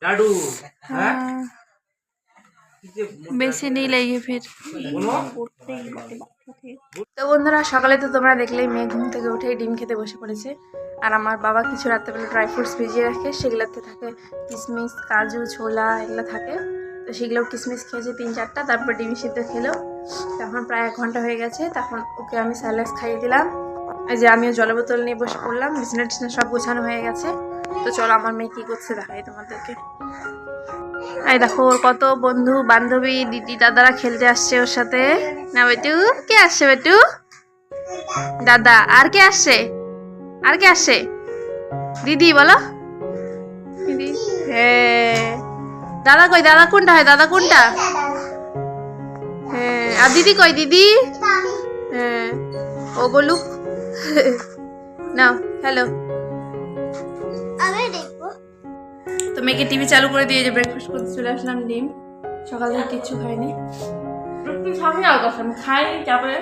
लाडू বেশি নেই লাগে ফির। তো বন্ধুরা সকালে তো তোমরা দেখলেই মেয়ে ঘুম থেকে উঠেই ডিম খেতে বসে পড়েছে। আর আমার বাবা কিছু রাত্রেবেলা ড্রাই ফ্রুটস ভিজিয়ে রাখে, সেগুলোতে থাকে কিশমিশ, কাজু, ছোলা এগুলো থাকে। তো সেগুলো কিশমিশ খেয়েছে 3-4টা, তারপর ডিম সিদ্ধ খেলো। তখন প্রায় 1 ঘন্টা হয়ে গেছে, তখন ওকে আমি স্যালাড খাইয়ে দিলাম। এই যে আমিও জলের বোতল নিয়ে বসে পড়লাম, বিছানা টিছনা সব গোছানো হয়ে গেছে। তো চলো আমার মেয়ে কী করছে দেখাই তোমাদেরকে। এই দেখো ওর কত বন্ধু বান্ধবী দিদি দাদারা খেলতে আসছে ওর সাথে। না বেটু, কে আসছে বেটু? দাদা। আর কে আসছে? আর কে আসছে? দিদি বলো দিদি। হ্যাঁ দাদা কই? দাদা কোনটা হয়? দাদা কোনটা? হ্যাঁ আর দিদি কই? দিদি হ্যাঁ ও বলুক। নাও হ্যালো। তো মেয়েকে টিভি চালু করে দিয়ে যে ব্রেকফাস্ট করতে চলে আসলাম। ডিম, সকাল থেকে কিচ্ছু খাইনি। সবই আর কথা আমি খাই তারপরে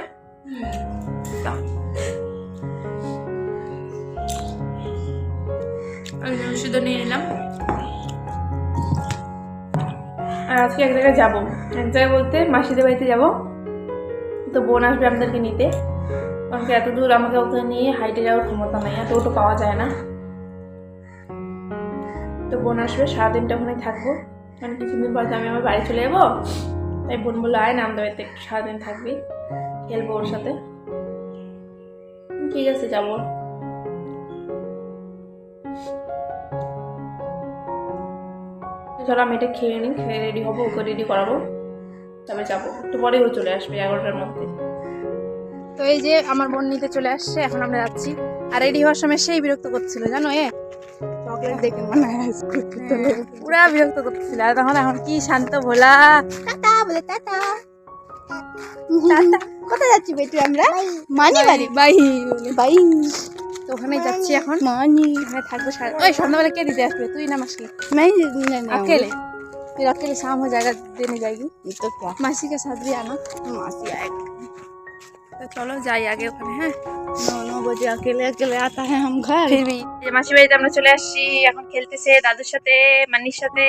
শুধু নিয়ে নিলাম। আর আজকে এক জায়গায় যাবো, এক জায়গায় বলতে মাসিদের বাড়িতে যাবো। তো বোন আসবে আমাদেরকে নিতে, কারণ এত দূর আমাকে ওখানে নিয়ে হাইটে যাওয়ার ক্ষমতা নাই, এত ওটা পাওয়া যায় না। তো বোন আসবে, সারাদিনটা ওখানে থাকবো, কারণ কিছুদিন পর আমি আমার বাড়ি চলে যাবো। তাই বোন বললো আয় না আমাদের বাড়িতে একটু সারাদিন থাকবি, খেলবো ওর সাথে। ঠিক আছে যাবো। চলো আমি এটা খেয়ে নিই, খেয়ে রেডি হবো, ওকে রেডি করাবো, তবে যাবো। একটু পরেই ও চলে আসবে 11টার মধ্যে। তো এই যে আমার বোন নিতে চলে আসছে, এখন আমরা যাচ্ছি। আর রেডি হওয়ার সময় সেই বিরক্ত করছিল জানো, চকলেট দেখে মানে পুরা বিরক্ত করতেছিল। আর তখন এখন কি শান্ত ভোলা, টাটা বলে টাটা। কোথায় যাচ্ছি বেটু? আমরা মানি বাড়ি। Bye bye. তো ওখানে যাচ্ছি এখন, মানি ওখানে থাকবো। ওই সন্ধ্যাবেলা কে দিতে আসবে? তুই না মাসি? मैं अकेले? फिर अकेले शाम हो जाएगा, देने जाएगी तो क्या मासी के साथ भी आना। मासी आएगा। तो चलो যাই আগে ওখানে। হ্যাঁ 9 बजे अकेले अकेले आता है हम घर। फिर भी মাসি বাড়িতে আমরা চলে আসছি, এখন খেলতেছে দাদুর সাথে, মানির সাথে।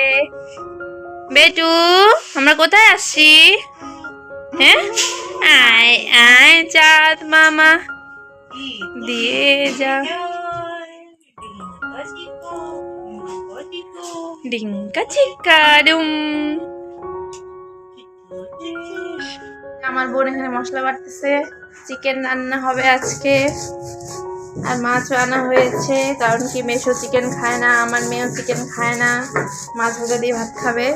বেটু আমরা কোথায় আসছি? হ্যাঁ আয় আয় চাঁদ মামা দিয়ে যা ডিঙ্কা চিক্কা ডুম। আমার বোন এখানে মশলা বাটতেছে, চিকেন রান্না হবে আজকে। আর মাছও আনা হয়েছে, কারণ কি মেশো চিকেন খায় না, আমার মেয়েও চিকেন খায় না, মাছ ভাজা দিয়ে ভাত খাবে।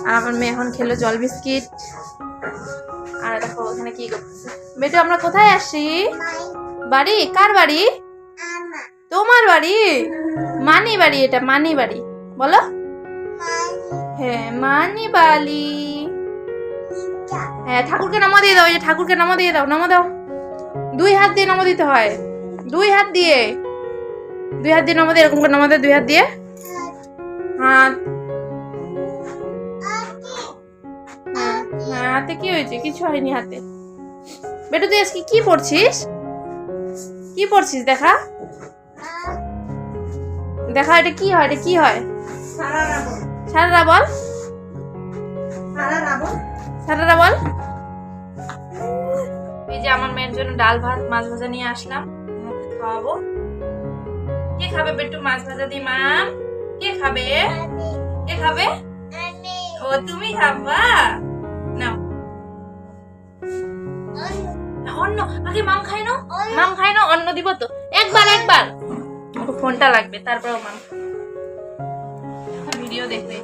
আর আমার মেয়ে এখন খেলো জল বিস্কিট। আর দেখো ওখানে কি করতেছে। বেটু আমরা কোথায় আসছি? বাড়ি? কার বাড়ি? তোমার বাড়ি? মানি বাড়ি, এটা মানি বাড়ি বলো। হ্যাঁ মানি বাড়ি। হ্যাঁ ঠাকুরকে নামা দিয়ে দাও, এই যে ঠাকুরকে নামা দিয়ে দাও, নামা দাও। 2 হাত দিয়ে নামা দিতে হয়, 2 হাত দিয়ে, 2 হাত দিয়ে নামা দিয়ে, এরকম করে নামা দিয়ে 2 হাত দিয়ে। হাত হ্যাঁ হাতে কি হয়েছে? কিছু হয়নি হাতে। বেটু তুই আজকে কি পড়ছিস? কি পড়ছিস দেখা, দেখা এটা কি হয়? এটা কি হয়? সারারা বল, সারারা বল। এই যে আমার মেয়ের জন্য ডাল ভাত মাছ ভাজা নিয়ে আসলাম, খাওয়াবো। কে খাবে বেটু মাছ ভাজা দিয়ে? মাম কে খাবে? কে খাবে? ও তুমি খাবা? নাও অন্য আগে মাম খাই না, মাম খাই না, অন্য দিব তো। একবার একবার ওকে ফোনটা লাগবে, তারপর মাম वीडियो देख रही।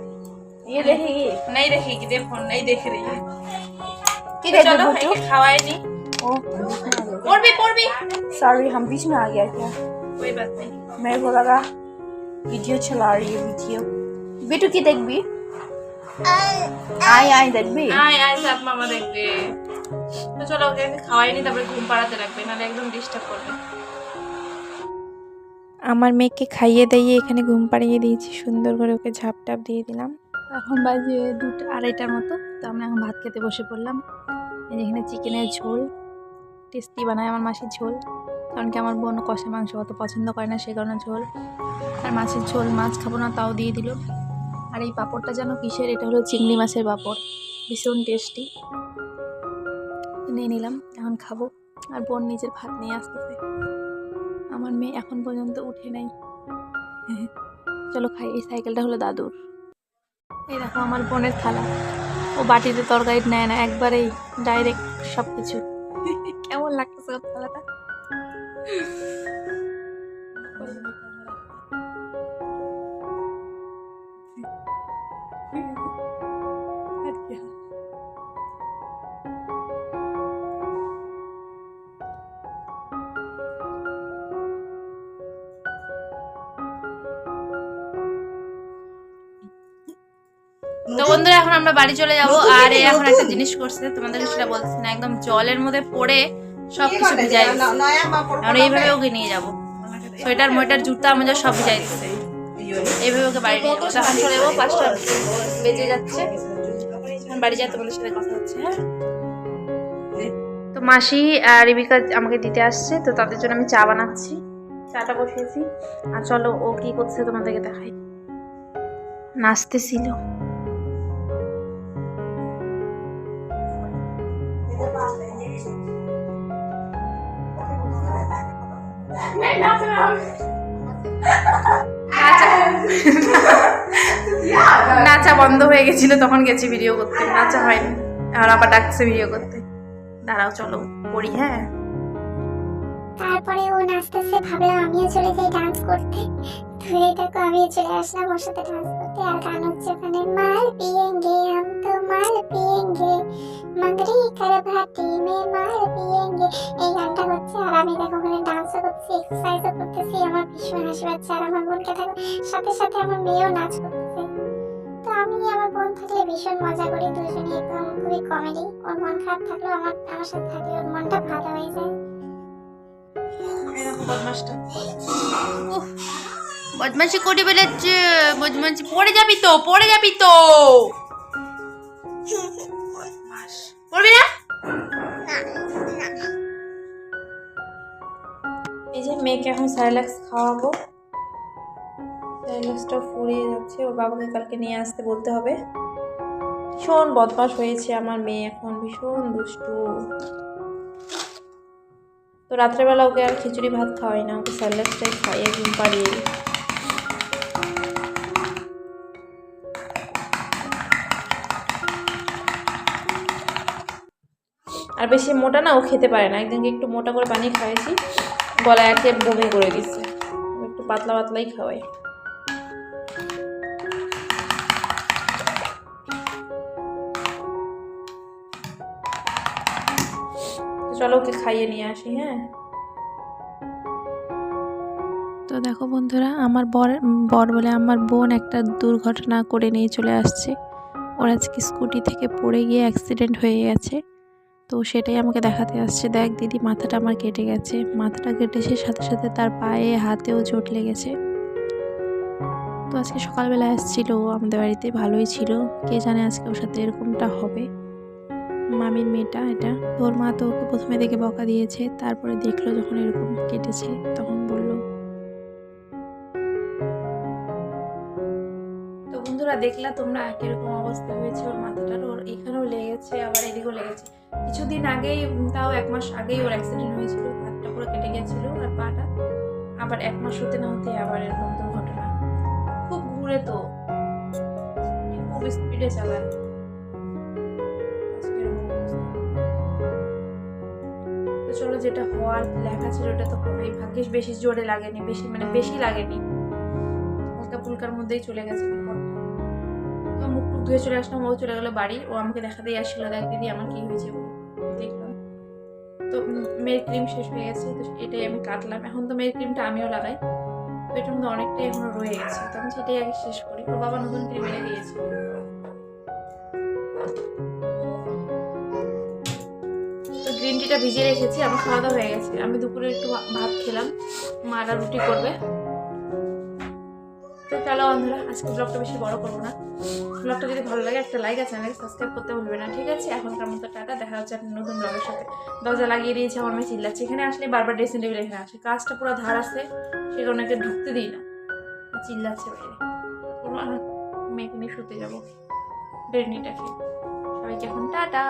ये देखेगी? नहीं देखेगी, दे फोन नहीं देख रही है। चलो खवाए नहीं। और भी सॉरी हम बीच में आ गया क्या? कोई बात नहीं, मेरे को लगा वीडियो चला रही है। वीडियो बेटू की देख भी आई देख भी आए सब मामा देखते। तो चलो ओके खवाई नहीं, तब घूम पाड़ाते লাগবে, নালে একদম ডিস্টার্ব করবে। আমার মেয়েকে খাইয়ে দিয়ে এখানে ঘুম পাড়িয়ে দিয়েছি, সুন্দর করে ওকে ঝাপ টাপ দিয়ে দিলাম। এখন বাজে 2:30টার মতো। তো আমরা এখন ভাত খেতে বসে পড়লাম। এখানে চিকেনের ঝোল, টেস্টি বানায় আমার মাসির ঝোল, কারণ কি আমার বোন কষা মাংস অত পছন্দ করে না, সেই কারণে ঝোল। আর মাছের ঝোল, মাছ খাবো না তাও দিয়ে দিল। আর এই পাঁপড়টা যেন কিসের, এটা হলো চিংড়ি মাছের পাঁপড়, ভীষণ টেস্টি। নিয়ে নিলাম, এখন খাবো। আর বোন নিজের ভাত নিয়ে আসতেছে, আমার মেয়ে এখন পর্যন্ত উঠে নাই। চলো খাই। এই সাইকেলটা হলো দাদুর। এই দেখো আমার বোনের থালা, ও বাটিতে তরকারি নেয় না, একবারেই ডাইরেক্ট সব কিছু। কেমন লাগতেছে ওর থালাটা? তো বন্ধুরা এখন আমরা বাড়ি চলে যাব। আর এ এখন একটা জিনিস করছে, তোমাদেরকে সেটা বলতেছি না, একদম জলের মধ্যে পড়ে সবকিছু ভিজাই দিচ্ছে। আর এইভাবে ওকে নিয়ে যাবো, সোয়েটার মোয়েটার জুতা মোজা সব ভিজাই দিচ্ছে। এইভাবে ওকে বাড়ি নিয়ে যাবো। তখন চলে যাবো, 5টা বেজে যাচ্ছে, এখন বাড়ি যাই, তোমাদের সাথে কথা হচ্ছে। হ্যাঁ, তো মাসি আর রিবিকা আমাকে দিতে আসছে, তো তাদের জন্য আমি চা বানাচ্ছি, চাটা বসিয়েছি। আর চলো ও কি করছে তোমাদেরকে দেখাই। নাচতেছিল। নাচা বন্ধ হয়ে গেছিল, তখন গেছি ভিডিও করতে, নাচা হয়নি। আর আবার ডাকছে ভিডিও করতে। দাঁড়াও চলো করি। হ্যাঁ, তারপরে ও নাচতেছে, ভাবলাম আমিও চলে যাই ডান্স করতে। ধরে দেখো আমিও চলে আসলাম ওর সাথে ডান্স করতে। আর গান হচ্ছে ওখানে মাল পিয়েঙ্গে हम तो মাল পিয়েঙ্গে मंगरी कर भाटी में माल पिएंगे, এই গানটা হচ্ছে। আর আমি দেখো ওখানে ডান্সও করতেছি, এক্সারসাইজও করতেছি। আমার ভীষণ হাসি পাচ্ছে। আর আমার বোনকে দেখো, সাথে সাথে আমার মেয়েও নাচ করতেছে। তো আমি আমার বোন থাকলে ভীষণ মজা করি দুজনে, একদম খুবই কমেডি। ওর মন খারাপ থাকলেও আমার সাথে থাকলে ওর মনটা ভালো হয়ে যায়। বদমাশি করে বেড়াচ্ছে, বদমাশি। পড়ে যাবি তো, পড়ে যাবি তো, পড়বি না। এই যে মেয়েকে এখন স্যারিল্যাক্স খাওয়াবো, স্যারিল্যাক্সটা ফুরিয়ে যাচ্ছে, ওর বাবাকে কালকে নিয়ে আসতে বলতে হবে। ভীষণ বদমাশ হয়েছে আমার মেয়ে, এখন ভীষণ দুষ্টু। তো রাত্রেবেলা ওকে আর খিচুড়ি ভাত খাওয়াই না, ওকে স্যারিল্যাক্সটাই খাইয়ে ঘুম পাড়িয়ে দিই। আর বেশি মোটা না ও খেতে পারে না, একদিনকে একটু মোটা করে বানিয়ে খাওয়াইছি, গলায় আটকে বমি করে দিচ্ছে। একটু পাতলা পাতলাই খাওয়াই। চলো ওকে খাইয়ে নিয়ে আসি। হ্যাঁ, তো দেখো বন্ধুরা, আমার বর বলে আমার বোন একটা দুর্ঘটনা করে নিয়ে চলে আসছে। ওর আজকে স্কুটি থেকে পড়ে গিয়ে অ্যাক্সিডেন্ট হয়ে গেছে, তো সেটাই আমাকে দেখাতে আসছে। দেখ দিদি, মাথাটা আমার কেটে গেছে। মাথাটা কেটেছে, সাথে সাথে তার পায়ে হাতেও চোট লেগেছে। তো আজকে সকালবেলা আসছিল আমাদের বাড়িতে, ভালোই ছিল। কে জানে আজকে ওর সাথে এরকমটা হবে। মামির মেয়েটা এটা, তোর মা তো ওকে প্রথমে দেখে বকা দিয়েছে, তারপরে দেখলো যখন এরকম কেটেছে তখন বলল। তো বন্ধুরা দেখলা তোমরা কিরকম অবস্থা হয়েছে ওর মাথাটার। ওর এখানেও লেগেছে, আবার এদিকেও লেগেছে। কিছুদিন আগেই, তাও 1 মাস আগেই ওর অ্যাক্সিডেন্ট হয়েছিল, হাতটা পুরো কেটে গেছিল আর পাটা। আবার 1 মাস হতে না হতে আবার এরকম দুর্ঘটনা। খুব ঘুরে, তো খুব স্পিডে চালায়। তো চলো, যেটা হওয়ার লেখা ছিল ওটা তো হবেই। ভাগ্যিস বেশি জোরে লাগেনি, বেশি লাগেনি, হালকা ফুলকার মধ্যেই চলে গেছে বিপদটা। তো মুখ টুক ধুয়ে চলে আসলাম, ও চলে গেলো বাড়ি। ও আমাকে দেখাতেই আসছিল, দেখ দিদি আমার কি হয়েছে বলে। দেখলাম তো মেয়ের ক্রিম শেষ হয়ে গেছে, তো এটাই আমি কাটলাম। এখন তো মেয়ের ক্রিমটা আমিও লাগাই, তো এটার মধ্যে অনেকটাই এখনো রয়ে গেছে, তো আমি সেটাই আগে শেষ করি। ওর বাবা নতুন ক্রিম এনে দিয়েছে। তো গ্রিন টিটা ভিজিয়ে রেখেছি, আমার খাওয়া দাওয়া হয়ে গেছে। আমি দুপুরে একটু ভাত খেলাম, মারা রুটি করবে। তো চলো বন্ধুরা, আজকে ব্লগটা বেশি বড় করবো না। ব্লগটা যদি ভালো লাগে একটা লাইক আর চ্যানেলকে সাবস্ক্রাইব করতে ভুলবে না, ঠিক আছে? এখনকার মতো টাটা, দেখা হচ্ছে একটা নতুন ব্লগের সাথে। দরজা লাগিয়ে দিয়েছে, আমার মেয়ে চিল্লাচ্ছে। এখানে আসলে বারবার ড্রেসিং টেবিল এখানে আসে, কাজটা পুরো ধার আছে, সে কারণে ঢুকতে দিই না। চিল্লাচ্ছে বাইরে। ওরা মেয়েকে নিয়ে শুতে যাবো, বেরনিটাকে। সবাইকে এখন টাটা।